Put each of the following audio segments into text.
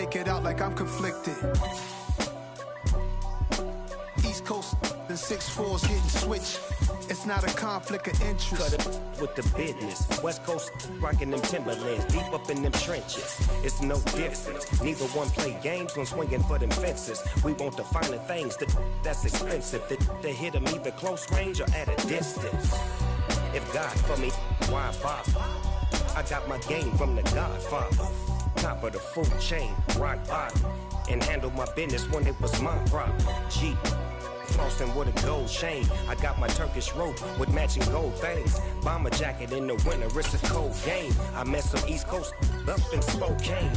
make it out like I'm conflicted. East Coast and 6'4's getting switched. It's not a conflict of interest. Cut it with the business. West Coast rocking them Timberlands, deep up in them trenches. It's no difference. Neither one play games when swinging for them fences. We want the finer things that's expensive. That hit them either close range or at a distance. If God for me, why bother? I got my game from the Godfather. Top of the food chain, rock bottom. And handle my business when it was my problem. G. Flossing with a gold chain. I got my Turkish rope with matching gold things. Bomber jacket in the winter, it's a cold game. I met some East Coast up in Spokane.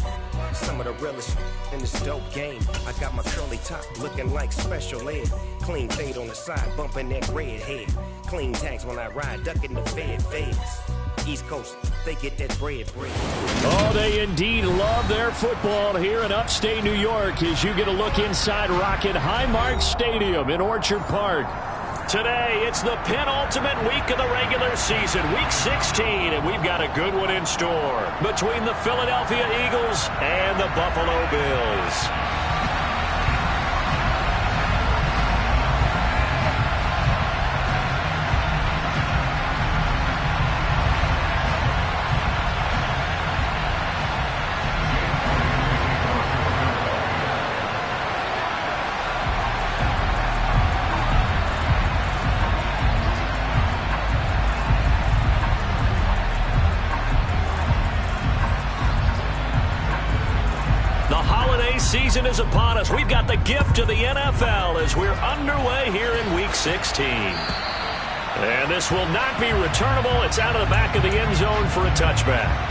Some of the realest in this dope game. I got my curly top looking like special ed. Clean fade on the side, bumping that red head. Clean tags when I ride, ducking the feds. East Coast, they get that bread. Oh, they indeed love their football here in upstate New York as you get a look inside Rocket Highmark Stadium in Orchard Park. Today, it's the penultimate week of the regular season, week 16, and we've got a good one in store between the Philadelphia Eagles and the Buffalo Bills. Season is upon us. We've got the gift of the NFL as we're underway here in Week 16. And this will not be returnable. It's out of the back of the end zone for a touchback.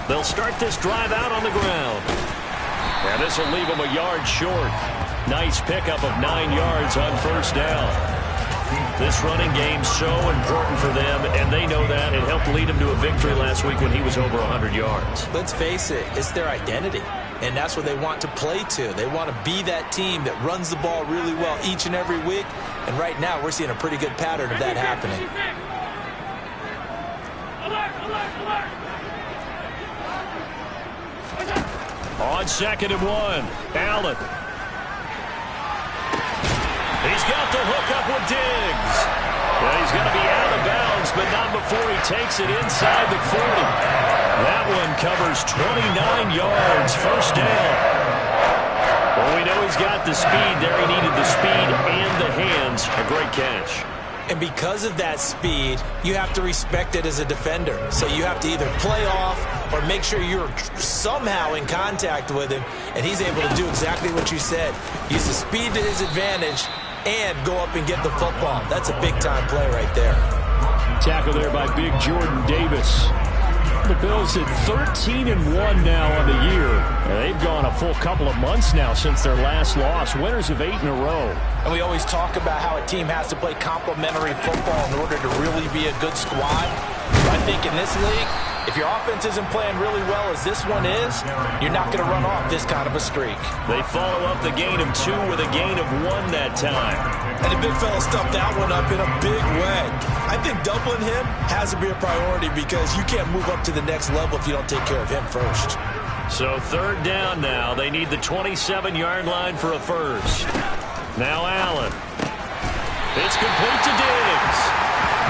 They'll start this drive out on the ground. And this will leave them a yard short. Nice pickup of 9 yards on first down. This running game's so important for them, and they know that. It helped lead them to a victory last week when he was over 100 yards. Let's face it, it's their identity, and that's what they want to play to. They want to be that team that runs the ball really well each and every week, and right now we're seeing a pretty good pattern of that happening. On 2nd and 1, Allen. He's got the hook up with Diggs. Well, he's going to be out of bounds, but not before he takes it inside the 40. That one covers 29 yards, first down. Well, we know he's got the speed there. He needed the speed and the hands. A great catch. And because of that speed, you have to respect it as a defender. So you have to either play off or make sure you're somehow in contact with him, and he's able to do exactly what you said. Use the speed to his advantage and go up and get the football. That's a big-time play right there. Tackle there by big Jordan Davis. The Bills at 13-1 now on the year. They've gone a full couple of months now since their last loss. Winners of 8 in a row. And we always talk about how a team has to play complementary football in order to really be a good squad. I think in this league, if your offense isn't playing really well as this one is, you're not going to run off this kind of a streak. They follow up the gain of 2 with a gain of 1 that time. And the big fella stuffed that one up in a big way. I think doubling him has to be a priority because you can't move up to the next level if you don't take care of him first. So 3rd down now. They need the 27-yard line for a first. Now Allen. It's complete to Diggs.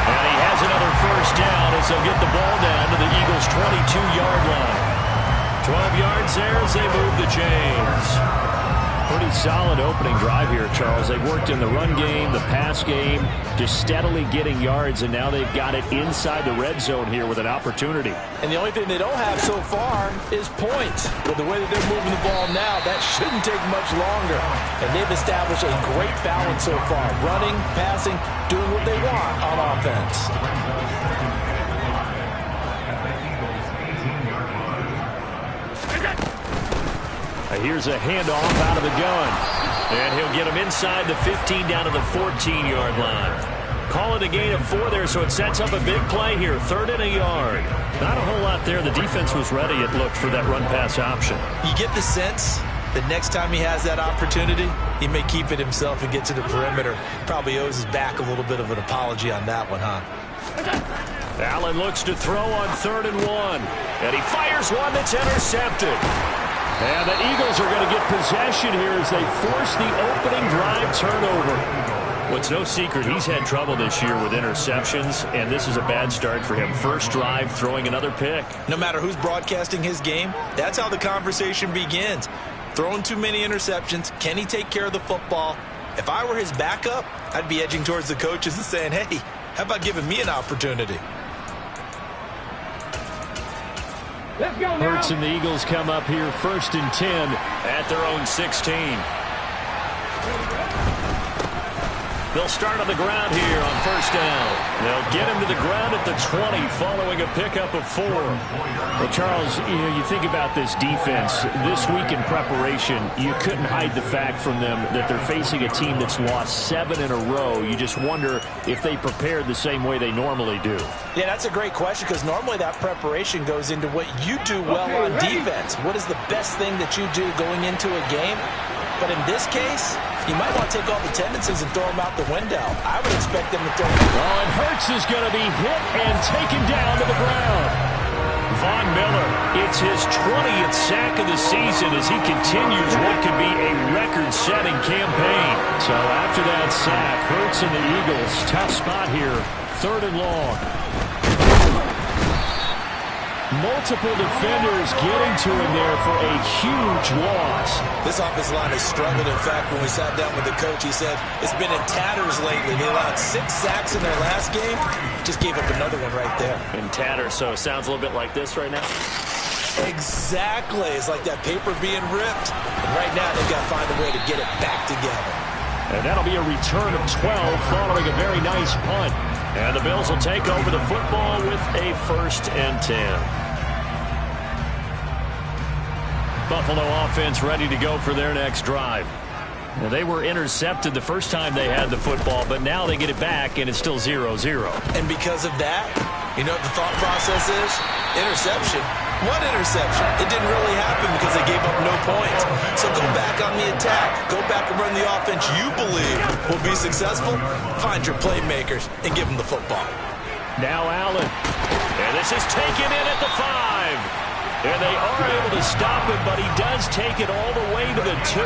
And he has another first down as they'll get the ball down to the Eagles' 22-yard line. 12 yards there as they move the chains. Pretty solid opening drive here, Charles. They've worked in the run game, the pass game, just steadily getting yards, and now they've got it inside the red zone here with an opportunity. And the only thing they don't have so far is points. With the way that they're moving the ball now, that shouldn't take much longer. And they've established a great balance so far. Running, passing, doing what they want on offense. Here's a handoff out of the gun. And he'll get him inside the 15 down to the 14-yard line. Call it a gain of 4 there, so it sets up a big play here. 3rd and a yard. Not a whole lot there. The defense was ready, it looked, for that run-pass option. You get the sense that next time he has that opportunity, he may keep it himself and get to the perimeter. Probably owes his back a little bit of an apology on that one, huh? Allen looks to throw on 3rd and 1. And he fires one that's intercepted. And the Eagles are going to get possession here as they force the opening drive turnover. Well, it's no secret he's had trouble this year with interceptions, and this is a bad start for him. First drive, throwing another pick. No matter who's broadcasting his game, that's how the conversation begins. Throwing too many interceptions. Can he take care of the football? If I were his backup, I'd be edging towards the coaches and saying, hey, how about giving me an opportunity? Hurts and the Eagles come up here 1st and 10 at their own 16. They'll start on the ground here on 1st down. They'll get him to the ground at the 20 following a pickup of 4. Well, Charles, you think about this defense. This week in preparation, you couldn't hide the fact from them that they're facing a team that's lost 7 in a row. You just wonder if they prepared the same way they normally do. Yeah, that's a great question because normally that preparation goes into what you do well on defense. What is the best thing that you do going into a game? But in this case, you might want to take all the tendencies and throw them out the window. I would expect them to throw. Oh, and Hurts is going to be hit and taken down to the ground. Von Miller, it's his 20th sack of the season as he continues what could be a record-setting campaign. So after that sack, Hurts and the Eagles, tough spot here, 3rd and long. Multiple defenders getting to him there for a huge loss. This offensive line has struggled. In fact, when we sat down with the coach, he said it's been in tatters lately. They allowed 6 sacks in their last game. Just gave up another one right there. In tatters, so it sounds a little bit like this right now. Exactly. It's like that paper being ripped. And right now, they've got to find a way to get it back together. And that'll be a return of 12 following a very nice punt. And the Bills will take over the football with a 1st and 10. Buffalo offense ready to go for their next drive. Now, they were intercepted the first time they had the football, but now they get it back, and it's still 0-0. And because of that, you know what the thought process is? Interception. What interception? It didn't really happen because they gave up no points. So go back on the attack. Go back and run the offense you believe will be successful. Find your playmakers and give them the football. Now Allen. And this is taken in at the 5. And they are able to stop him, but he does take it all the way to the 2.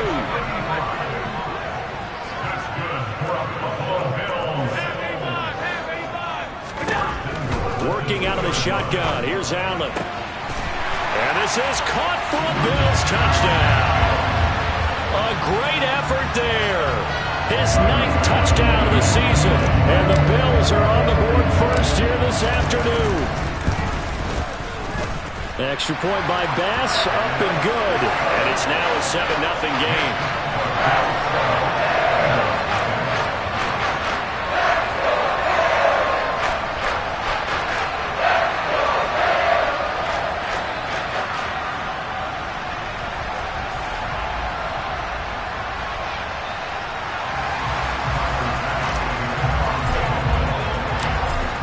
Working out of the shotgun. Here's Allen. And this is caught for a Bills touchdown. A great effort there. His 9th touchdown of the season. And the Bills are on the board first here this afternoon. Extra point by Bass, up and good. And it's now a 7-0 game.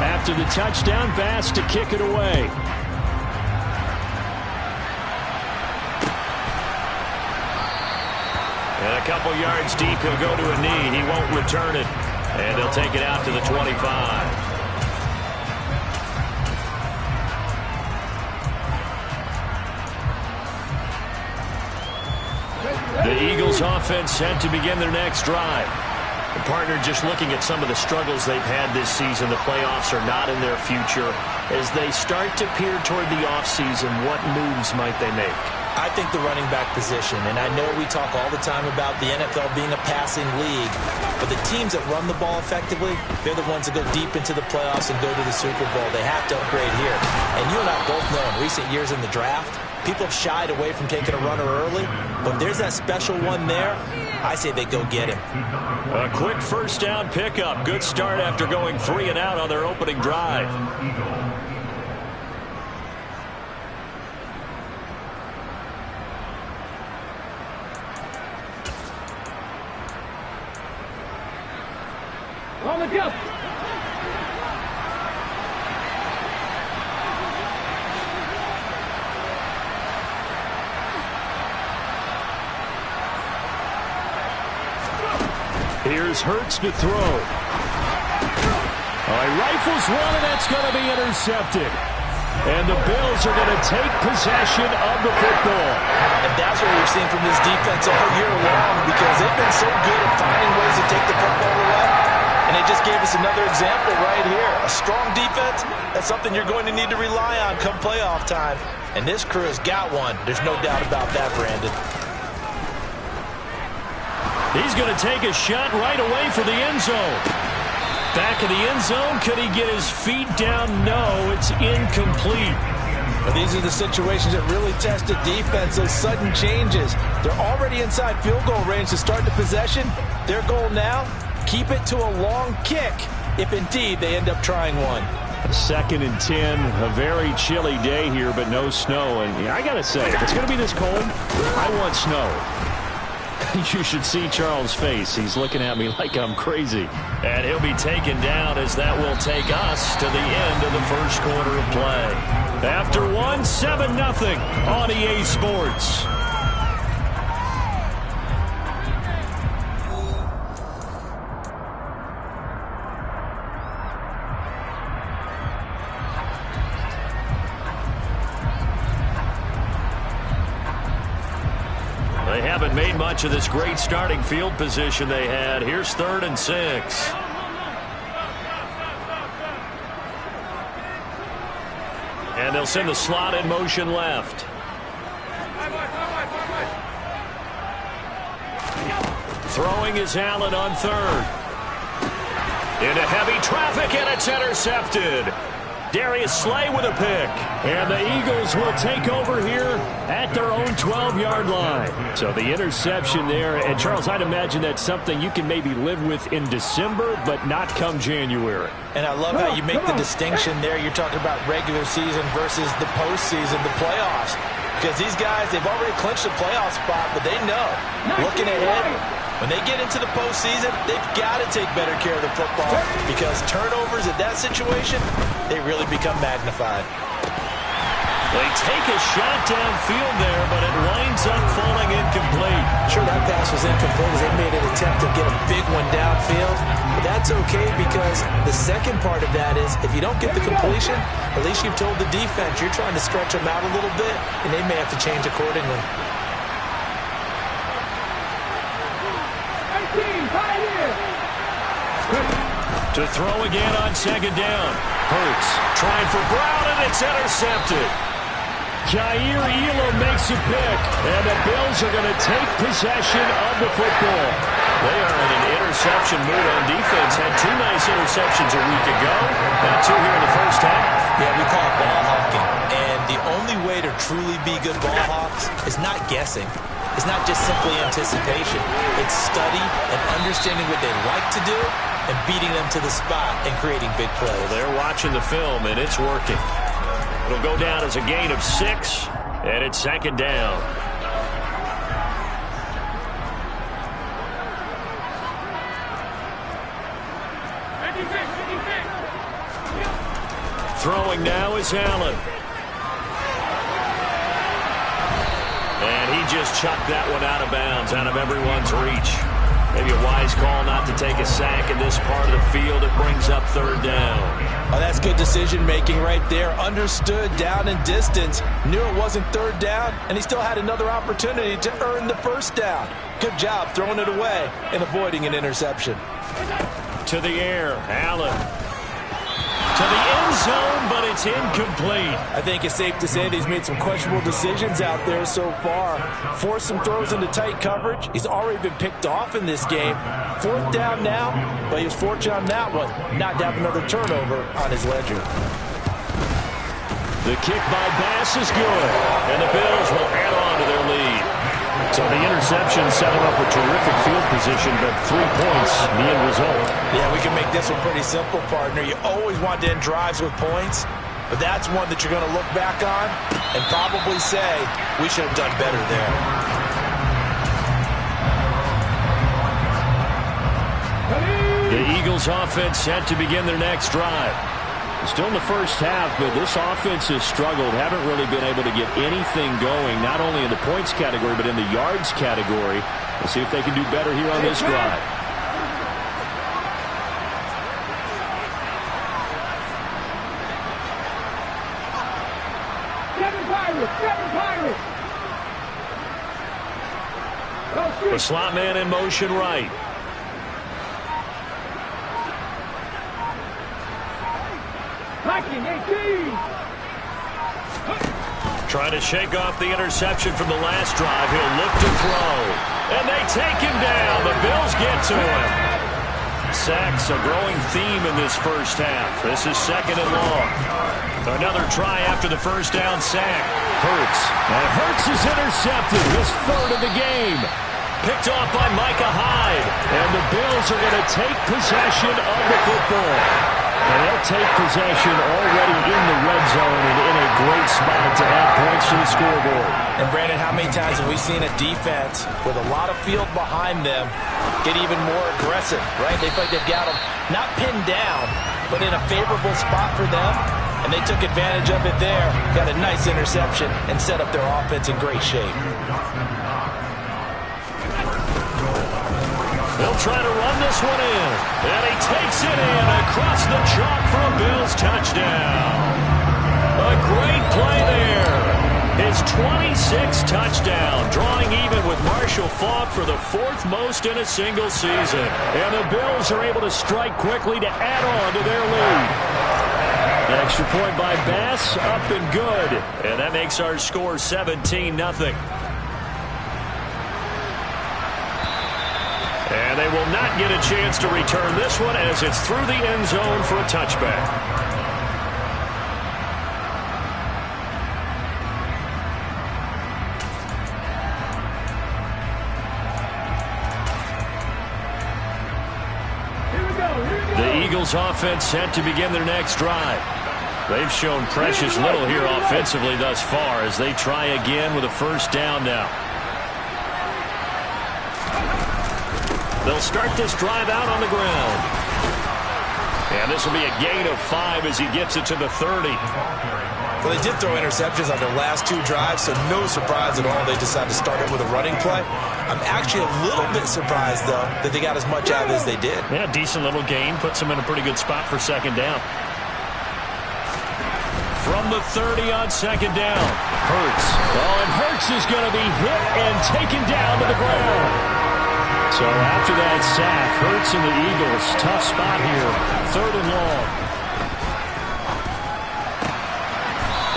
After the touchdown, Bass to kick it away. And a couple yards deep, he'll go to a knee. He won't return it. And he'll take it out to the 25. The Eagles offense set to begin their next drive. The partner just looking at some of the struggles they've had this season. The playoffs are not in their future. As they start to peer toward the offseason, what moves might they make? I think the running back position, and I know we talk all the time about the NFL being a passing league, but the teams that run the ball effectively, they're the ones that go deep into the playoffs and go to the Super Bowl. They have to upgrade here. And you and I both know in recent years in the draft, people have shied away from taking a runner early, but if there's that special one there, I say they go get him. A quick 1st down pickup. Good start after going 3 and out on their opening drive. On the jump. Here's Hurts to throw. He rifles one, and that's going to be intercepted. And the Bills are going to take possession of the football. And that's what we've seen from this defense all year long, because they've been so good at finding ways to take the football away. And they just gave us another example right here. A strong defense, that's something you're going to need to rely on come playoff time. And this crew has got one. There's no doubt about that, Brandon. He's going to take a shot right away for the end zone. Back of the end zone. Could he get his feet down? No, it's incomplete. Well, these are the situations that really test the defense, those sudden changes. They're already inside field goal range to start the possession. Their goal now, keep it to a long kick, if indeed they end up trying one. 2nd and 10, a very chilly day here, but no snow. And I got to say, if it's going to be this cold, I want snow. You should see Charles' face. He's looking at me like I'm crazy. And he'll be taken down as that will take us to the end of the first quarter of play. After 7-0 on EA Sports. They haven't made much of this great starting field position they had. Here's 3rd and 6. And they'll send the slot in motion left. Throwing is Allen on 3rd. Into heavy traffic, and it's intercepted. Darius Slay with a pick. And the Eagles will take over here at their own 12-yard line. So the interception there. And, Charles, I'd imagine that's something you can maybe live with in December, but not come January. And I love how you make the distinction there. You're talking about regular season versus the postseason, the playoffs. Because these guys, they've already clinched a playoff spot, but they know, looking ahead, when they get into the postseason, they've got to take better care of the football, because turnovers in that situation, they really become magnified. They take a shot downfield there, but it winds up falling incomplete. Sure, that pass was incomplete as they made an attempt to get a big one downfield. But that's okay, because the second part of that is if you don't get the completion, at least you've told the defense you're trying to stretch them out a little bit, and they may have to change accordingly. To throw again on 2nd down. Hurts trying for Brown, and it's intercepted. Jair Elam makes a pick, and the Bills are going to take possession of the football. They are in an interception mood on defense. Had 2 nice interceptions a week ago. Now 2 here in the first half. Yeah, we call it ball hawking. And the only way to truly be good ball hawks is not guessing. It's not just simply anticipation. It's study and understanding what they like to do and beating them to the spot and creating big plays. Well, they're watching the film, and it's working. It'll go down as a gain of 6, and it's 2nd down. Throwing now is Allen. And he just chucked that one out of bounds, out of everyone's reach. Maybe a wise call not to take a sack in this part of the field. It brings up 3rd down. Oh, that's good decision-making right there. Understood down and distance. Knew it wasn't 3rd down, and he still had another opportunity to earn the 1st down. Good job throwing it away and avoiding an interception. To the air, Allen. To the end zone, but it's incomplete. I think it's safe to say that he's made some questionable decisions out there so far. Forced some throws into tight coverage. He's already been picked off in this game. 4th down now, but he was fortunate on that one not to have another turnover on his ledger. The kick by Bass is good, and the Bills will add on to their lead. So the interception set him up a terrific field position, but 3 points, the end result. Yeah, we can make this one pretty simple, partner. You always want to end drives with points, but that's one that you're going to look back on and probably say, we should have done better there. The Eagles offense set to begin their next drive. Still in the first half, but this offense has struggled. Haven't really been able to get anything going, not only in the points category, but in the yards category. We'll see if they can do better here on this drive. The slot man in motion right. Trying to shake off the interception from the last drive. He'll look to throw. And they take him down. The Bills get to him. Sacks a growing theme in this first half. This is 2nd and long. Another try after the first down sack. Hurts. And Hurts is intercepted. His 3rd of the game. Picked off by Micah Hyde. And the Bills are going to take possession of the football. And they'll take possession already in the red zone and in a great spot to add points to the scoreboard. And, Brandon, how many times have we seen a defense with a lot of field behind them get even more aggressive, right? They feel like they've got them not pinned down, but in a favorable spot for them. And they took advantage of it there, got a nice interception, and set up their offense in great shape. They'll try to run this one in. And he takes it in across the chalk for a Bills touchdown. A great play there. His 26th touchdown, drawing even with Marshall Faulk for the 4th most in a single season. And the Bills are able to strike quickly to add on to their lead. Extra point by Bass, up and good. And that makes our score 17-0. And they will not get a chance to return this one as it's through the end zone for a touchback. The Eagles offense set to begin their next drive. They've shown precious little here offensively thus far as they try again with a first down now. They'll start this drive out on the ground. And this will be a gain of 5 as he gets it to the 30. Well, they did throw interceptions on their last 2 drives, so no surprise at all they decided to start it with a running play. I'm actually a little bit surprised, though, that they got as much out of it as they did. Yeah, decent little gain. Puts them in a pretty good spot for 2nd down. From the 30 on 2nd down. Hurts. Oh, and Hurts is going to be hit and taken down to the ground. So after that sack, Hurts and the Eagles, tough spot here, 3rd and long.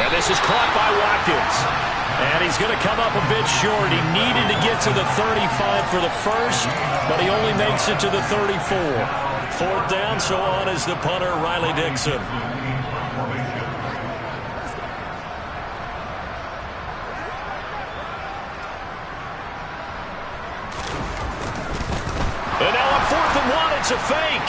And this is caught by Watkins. And he's going to come up a bit short. He needed to get to the 35 for the first, but he only makes it to the 34. 4th down, so on is the punter, Riley Dixon. And now on 4th and 1, it's a fake.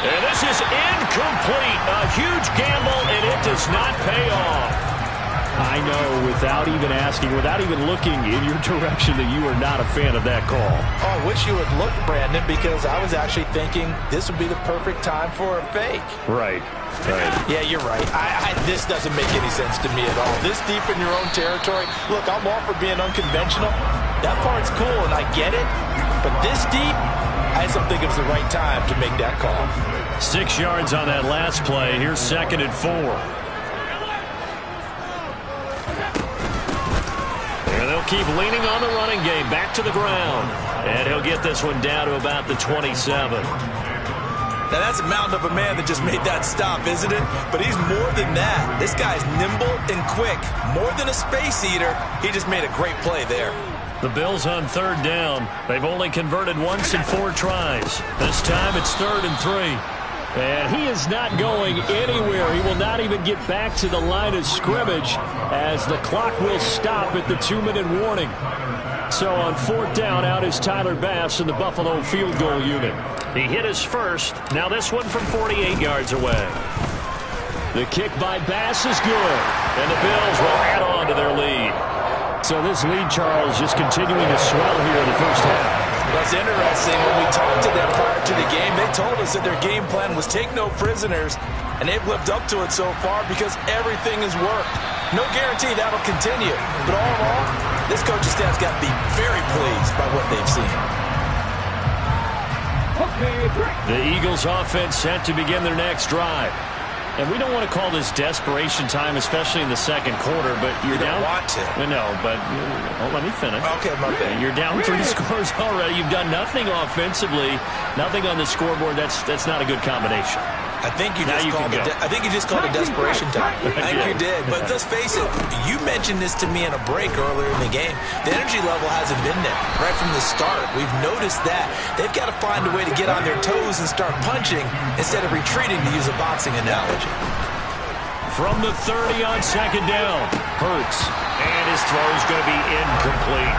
And this is incomplete. A huge gamble, and it does not pay off. I know, without even asking, without even looking in your direction, that you are not a fan of that call. Oh, I wish you would look, Brandon, because I was actually thinking this would be the perfect time for a fake. Right. Yeah, you're right. This doesn't make any sense to me at all. This deep in your own territory, look, I'm all for being unconventional. That part's cool, and I get it. But this deep, I just don't think it was the right time to make that call. 6 yards on that last play. Here's 2nd and 4. And they'll keep leaning on the running game. Back to the ground. And he'll get this one down to about the 27. Now, that's a mountain of a man that just made that stop, isn't it? But he's more than that. This guy's nimble and quick. More than a space eater, he just made a great play there. The Bills on 3rd down. They've only converted once in 4 tries. This time it's 3rd and 3. And he is not going anywhere. He will not even get back to the line of scrimmage as the clock will stop at the 2-minute warning. So on 4th down, out is Tyler Bass in the Buffalo field goal unit. He hit his first. Now this one from 48 yards away. The kick by Bass is good. And the Bills will add on to their lead. So this lead, Charles, just continuing to swell here in the first half. That's interesting. When we talked to them prior to the game, they told us that their game plan was take no prisoners, and they've lived up to it so far because everything has worked. No guarantee that'll continue. But all in all, this coaching staff's got to be very pleased by what they've seen. The Eagles offense set to begin their next drive. And we don't want to call this desperation time, especially in the second quarter, but you're down. You don't want to. No, but let me finish. Okay, my bad. You're down 3 scores already. You've done nothing offensively, nothing on the scoreboard. That's not a good combination. I think you just called it desperation time. I think you did. But let's face it, you mentioned this to me in a break earlier in the game. The energy level hasn't been there right from the start. We've noticed that. They've got to find a way to get on their toes and start punching instead of retreating, to use a boxing analogy. From the 30 on second down, Hurts. And his throw is going to be incomplete.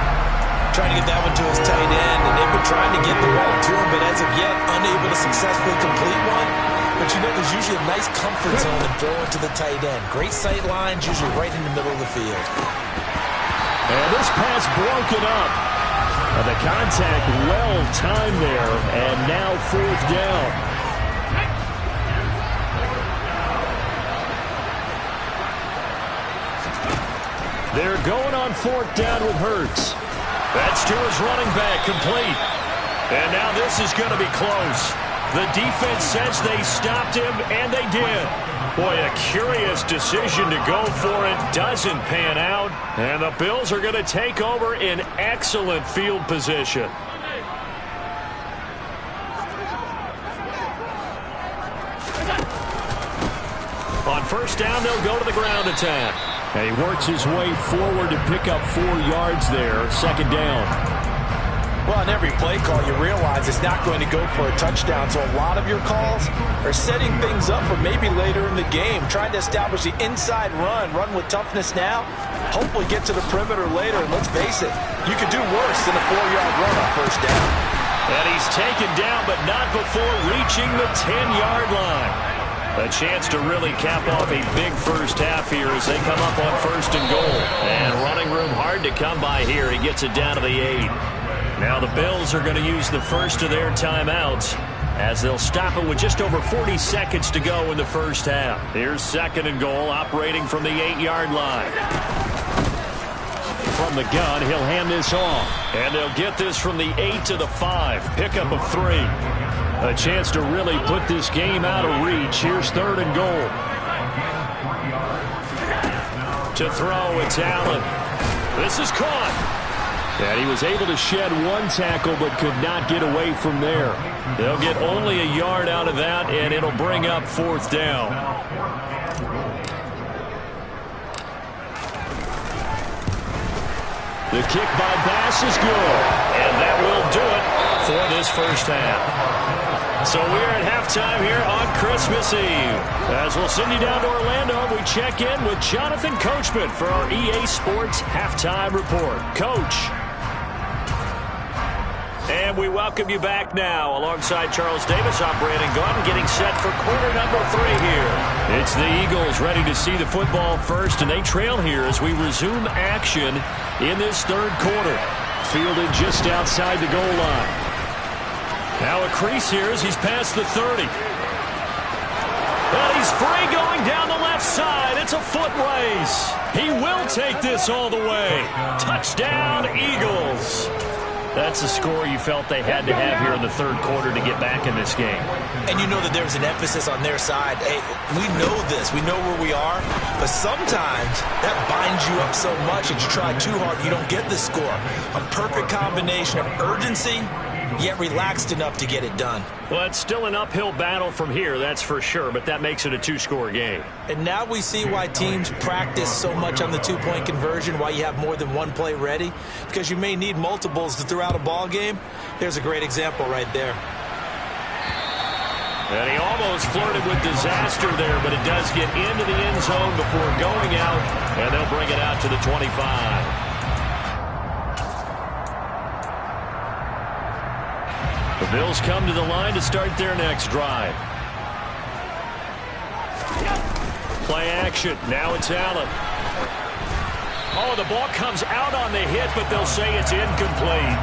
Trying to get that one to his tight end, and they've been trying to get the ball to him, but as of yet, unable to successfully complete one. But you know, there's usually a nice comfort zone in throwing to the tight end. Great sight lines, usually right in the middle of the field. And this pass broken up. The contact well timed there, and now fourth down. They're going on fourth down with Hurts. That's to his running back, complete. And now this is going to be close. The defense says they stopped him, and they did. Boy, a curious decision to go for it. Doesn't pan out. And the Bills are going to take over in excellent field position. On first down, they'll go to the ground attack. And he works his way forward to pick up 4 yards there. Second down. Well, on every play call, you realize it's not going to go for a touchdown. So a lot of your calls are setting things up for maybe later in the game, trying to establish the inside run with toughness now, hopefully get to the perimeter later. And let's face it, you could do worse than a 4-yard run on first down. And he's taken down, but not before reaching the 10-yard line. A chance to really cap off a big first half here as they come up on first and goal. And running room hard to come by here. He gets it down to the 8. Now the Bills are going to use the first of their timeouts as they'll stop it with just over 40 seconds to go in the first half. Here's second and goal, operating from the 8-yard line. From the gun, he'll hand this off. And they'll get this from the 8 to the 5. Pickup of 3. A chance to really put this game out of reach. Here's third and goal. To throw, it's Allen. This is caught. And he was able to shed one tackle but could not get away from there. They'll get only a yard out of that, and it'll bring up fourth down. The kick by Bass is good, and that will do it for this first half. So we're at halftime here on Christmas Eve. As we'll send you down to Orlando, we check in with Jonathan Coachman for our EA Sports Halftime Report. Coach. And we welcome you back now. Alongside Charles Davis, I'm Brandon Gaudin, getting set for quarter number 3 here. It's the Eagles ready to see the football first, and they trail here as we resume action in this third quarter. Fielded just outside the goal line. Now a crease here as he's past the 30. And he's free going down the left side. It's a foot race. He will take this all the way. Touchdown, Eagles. That's the score you felt they had to have here in the third quarter to get back in this game. And you know that there's an emphasis on their side. Hey, we know this. We know where we are. But sometimes that binds you up so much that you try too hard, you don't get the score. A perfect combination of urgency, yet relaxed enough to get it done. Well, it's still an uphill battle from here, that's for sure, but that makes it a 2-score game. And now we see why teams practice so much on the 2-point conversion, why you have more than one play ready, because you may need multiples to throw out a ball game. There's a great example right there. And he almost flirted with disaster there, but it does get into the end zone before going out, and they'll bring it out to the 25. The Bills come to the line to start their next drive. Play action. Now it's Allen. Oh, the ball comes out on the hit, but they'll say it's incomplete.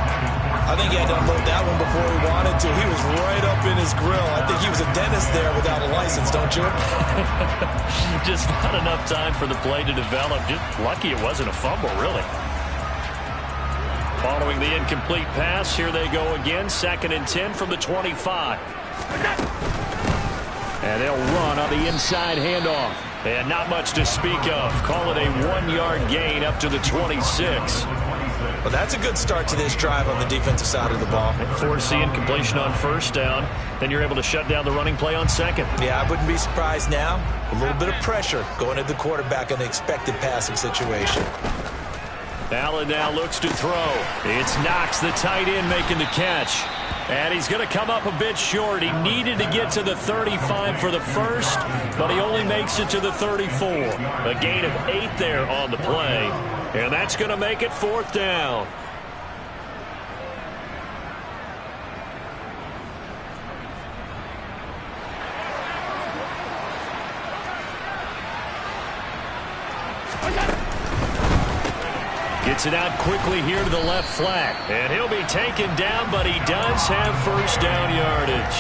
I think he had to unload that one before he wanted to. He was right up in his grill. I think he was a dentist there without a license, don't you? Just not enough time for the play to develop. Just lucky it wasn't a fumble, really. Following the incomplete pass, here they go again. 2nd and 10 from the 25. And they'll run on the inside handoff. And not much to speak of. Call it a 1-yard gain up to the 26. Well, that's a good start to this drive on the defensive side of the ball. Forcing completion on first down. Then you're able to shut down the running play on second. Yeah, I wouldn't be surprised now. A little bit of pressure going at the quarterback in the expected passing situation. Allen now looks to throw. It's Knox, the tight end, making the catch. And he's going to come up a bit short. He needed to get to the 35 for the first, but he only makes it to the 34. A gain of 8 there on the play. And that's going to make it 4th down. Gets it out quickly here to the left flat. And he'll be taken down, but he does have first down yardage.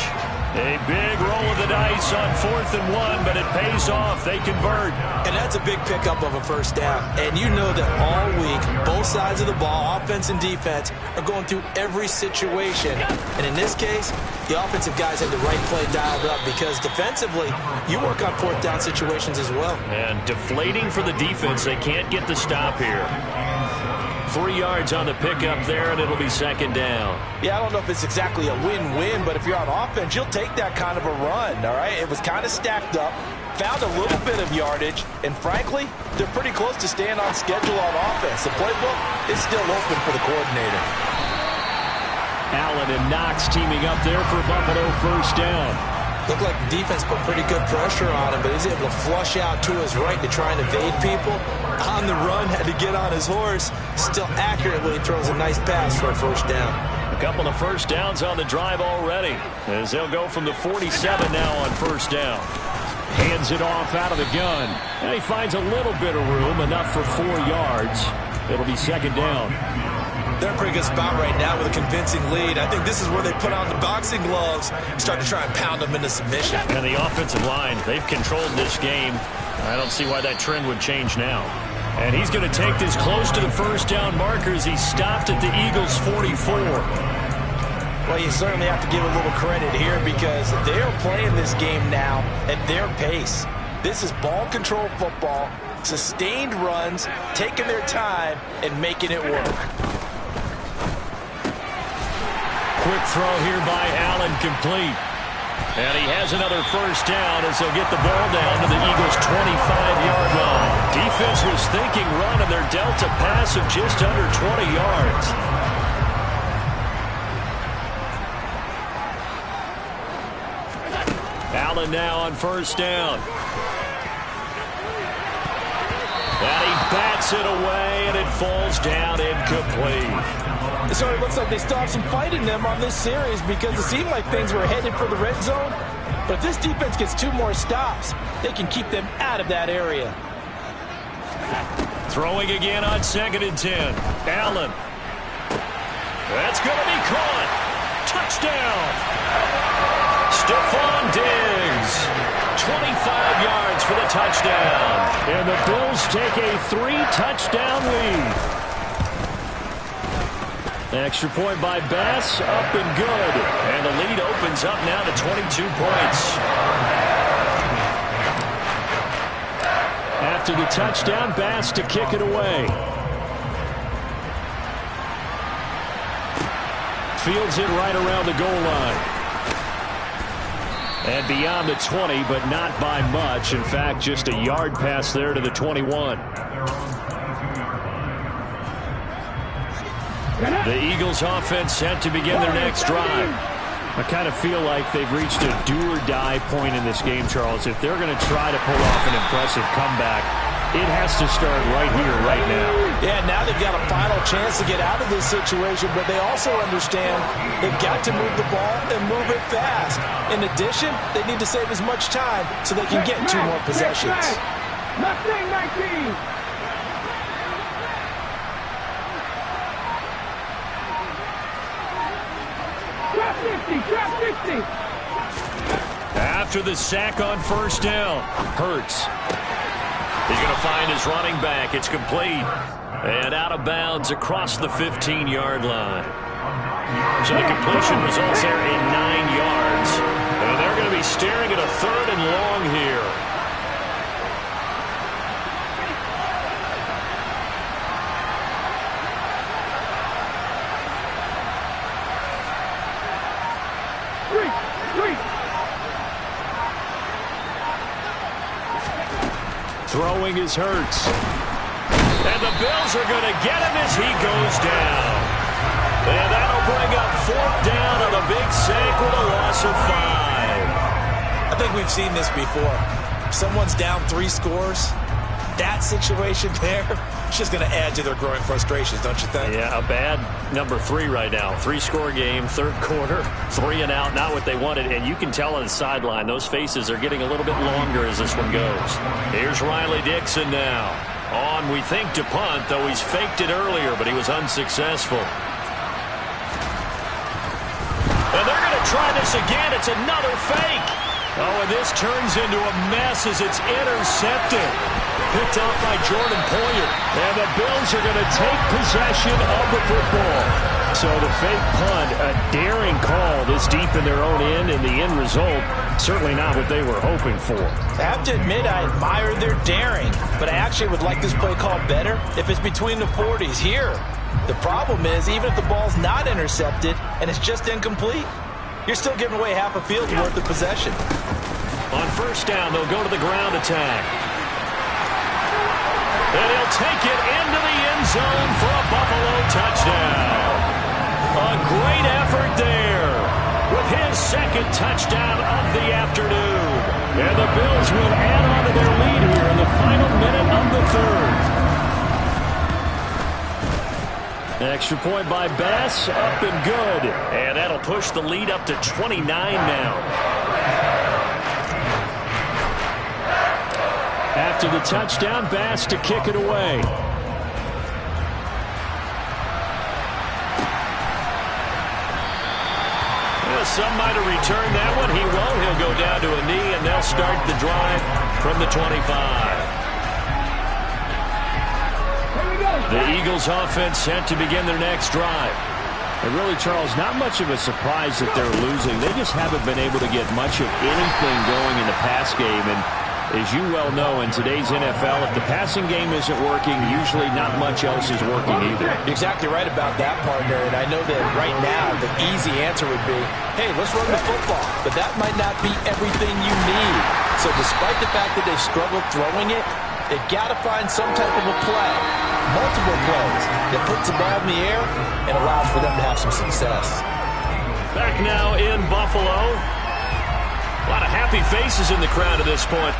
A big roll of the dice on 4th and 1, but it pays off. They convert. And that's a big pickup of a first down. And you know that all week, both sides of the ball, offense and defense, are going through every situation. And in this case, the offensive guys had the right play dialed up because defensively, you work on 4th down situations as well. And deflating for the defense. They can't get the stop here. 3 yards on the pickup there, and it'll be 2nd down. Yeah, I don't know if it's exactly a win-win, but if you're on offense, you'll take that kind of a run, all right? It was kind of stacked up, found a little bit of yardage, and frankly, they're pretty close to staying on schedule on offense. The playbook is still open for the coordinator. Allen and Knox teaming up there for Buffalo first down. Looked like the defense put pretty good pressure on him, but he's able to flush out to his right to try and evade people. On the run, had to get on his horse. Still accurately throws a nice pass for a first down. A couple of first downs on the drive already, as they'll go from the 47 now on first down. Hands it off out of the gun. And he finds a little bit of room, enough for 4 yards. It'll be 2nd down. They're in a pretty good spot right now with a convincing lead. I think this is where they put on the boxing gloves, start to try and pound them into submission. And the offensive line, they've controlled this game. I don't see why that trend would change now. And he's going to take this close to the first down marker as he stopped at the Eagles' 44. Well, you certainly have to give a little credit here because they're playing this game now at their pace. This is ball control football, sustained runs, taking their time, and making it work. Quick throw here by Allen, complete. And he has another first down as they'll get the ball down to the Eagles' 25-yard line. Defense was thinking run, and they're dealt a pass of just under 20 yards. Allen now on first down. And he bats it away, and it falls down incomplete. So it looks like they still have some fight in them on this series because it seemed like things were headed for the red zone. But if this defense gets 2 more stops, they can keep them out of that area. Throwing again on 2nd and 10. Allen. That's going to be caught. Touchdown. Stephon Diggs. 25 yards for the touchdown. And the Bills take a 3-touchdown lead. Extra point by Bass, up and good. And the lead opens up now to 22 points. After the touchdown, Bass to kick it away. Fields it right around the goal line. And beyond the 20, but not by much. In fact, just a yard pass there to the 21. The Eagles offense set to begin their next drive. I kind of feel like they've reached a do-or-die point in this game, Charles. If they're going to try to pull off an impressive comeback, it has to start right here, right now. Yeah, now they've got a final chance to get out of this situation, but they also understand they've got to move the ball and move it fast. In addition, they need to save as much time so they can get 2 more possessions. Mustang 19. After the sack on first down, Hurts. He's going to find his running back. It's complete. And out of bounds across the 15-yard line. So the completion results there in 9 yards. And they're going to be staring at a 3rd and long here. Throwing is Hurts. And the Bills are going to get him as he goes down. And that'll bring up 4th down on a big sack with a loss of 5. I think we've seen this before. If someone's down 3 scores, that situation there, it's just going to add to their growing frustrations, don't you think? Yeah, a bad number 3 right now. 3-score game, 3rd quarter, 3 and out, not what they wanted. And you can tell on the sideline, those faces are getting a little bit longer as this one goes. Here's Riley Dixon now. On, we think, to punt, though he's faked it earlier, but he was unsuccessful. And they're going to try this again. It's another fake. Oh, and this turns into a mess as it's intercepted. Picked off by Jordan Poyer. And the Bills are going to take possession of the football. So the fake punt, a daring call this deep in their own end, and the end result, certainly not what they were hoping for. I have to admit, I admire their daring, but I actually would like this play called better if it's between the 40s here. The problem is, even if the ball's not intercepted and it's just incomplete, you're still giving away half a field worth of possession. On 1st down, they'll go to the ground attack. And he'll take it into the end zone for a Buffalo touchdown. A great effort there with his 2nd touchdown of the afternoon. And the Bills will add on to their lead here in the final minute of the 3rd. Extra point by Bass, up and good. And that'll push the lead up to 29 now. After the touchdown, Bass to kick it away. Well, some might have returned that one. He won't. He'll go down to a knee, and they'll start the drive from the 25. The Eagles offense set to begin their next drive. And really, Charles, not much of a surprise that they're losing. They just haven't been able to get much of anything going in the pass game. And as you well know, in today's NFL, if the passing game isn't working, usually not much else is working either. You're exactly right about that, partner. And I know that right now the easy answer would be, hey, let's run the football. But that might not be everything you need. So despite the fact that they've struggled throwing it, they've got to find some type of a play, multiple plays, that puts the ball in the air and allows for them to have some success. Back now in Buffalo. A lot of happy faces in the crowd at this point.